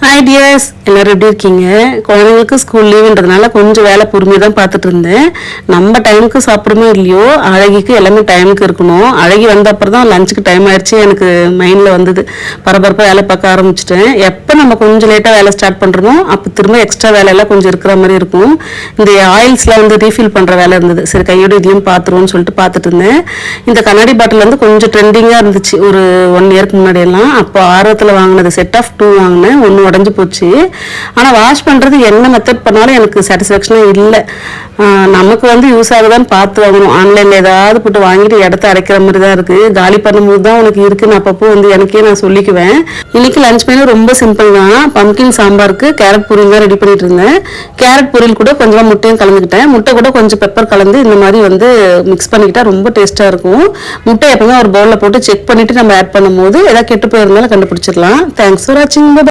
Hi tears, எல்லாரும் எப்படி இருக்கீங்க? குழந்தைங்களுக்கு ஸ்கூல் லீவுன்றதுனால கொஞ்சம் வேலை பொறுமையாக தான் பார்த்துட்டு இருந்தேன். நம்ம டைமுக்கு சாப்பிடுமோ இல்லையோ, அழகிக்கு எல்லாமே டைமுக்கு இருக்கணும். அழகி வந்த அப்புறம் தான் லஞ்சுக்கு டைம் ஆயிடுச்சு. எனக்கு மைண்டில் வந்தது, பரபரப்பாக வேலை பார்க்க ஆரம்பிச்சிட்டேன். எப்போ நம்ம கொஞ்சம் லேட்டாக வேலை ஸ்டார்ட் பண்ணுறோமோ அப்போ திரும்ப எக்ஸ்ட்ரா வேலையெல்லாம் கொஞ்சம் இருக்கிற மாதிரி இருக்கும். இந்த ஆயில்ஸ்லாம் வந்து ரீஃபில் பண்ணுற வேலை இருந்தது. சரி, கையோடு இதையும் பார்த்துருவோன்னு சொல்லிட்டு பார்த்துட்டு இருந்தேன். இந்த கண்ணாடி பாட்டில் வந்து கொஞ்சம் ட்ரெண்டிங்காக இருந்துச்சு ஒரு 1 இயருக்கு முன்னாடியெல்லாம். அப்போ ஆர்வத்தில் வாங்கினது செட் ஆஃப் 2 வாங்கினேன். ஒன்று உடஞ்சி போச்சு. ஆனால் வாஷ் பண்ணுறது என்ன மெத்தட் பண்ணாலும் எனக்கு சாட்டிஸ்ஃபேக்ஷனாக இல்லை. நமக்கு வந்து யூஸ் ஆகுதான்னு பார்த்து வாங்கணும். ஆன்லைனில் ஏதாவது போட்டு வாங்கிட்டு இடத்த அடைக்கிற மாதிரி தான் இருக்குது. காலி பண்ணும்போது தான் உனக்கு இருக்குன்னு அப்பப்போ வந்து எனக்கே நான் சொல்லிக்குவேன். இன்னைக்கு லஞ்ச் மெனு ரொம்ப சிம்பிள் தான். பம்கின் சாம்பாருக்கு கேரட் பொரியல் தான் ரெடி பண்ணிட்டு இருந்தேன். கேரட் பொரியல் கூட கொஞ்சமாக முட்டையும் கலந்துக்கிட்டேன். முட்டை கூட கொஞ்சம் பெப்பர் கலந்து இந்த மாதிரி வந்து மிக்ஸ் பண்ணிக்கிட்டா ரொம்ப டேஸ்ட்டாக இருக்கும். முட்டை எப்பவுமே ஒரு பவுலில் போட்டு செக் பண்ணிவிட்டு நம்ம ஆட் பண்ணும்போது ஏதாவது கெட்டு போயிருந்தாலும் கண்டுபிடிச்சிடலாம். தேங்க்ஸ் ஃபார் வாட்சிங்.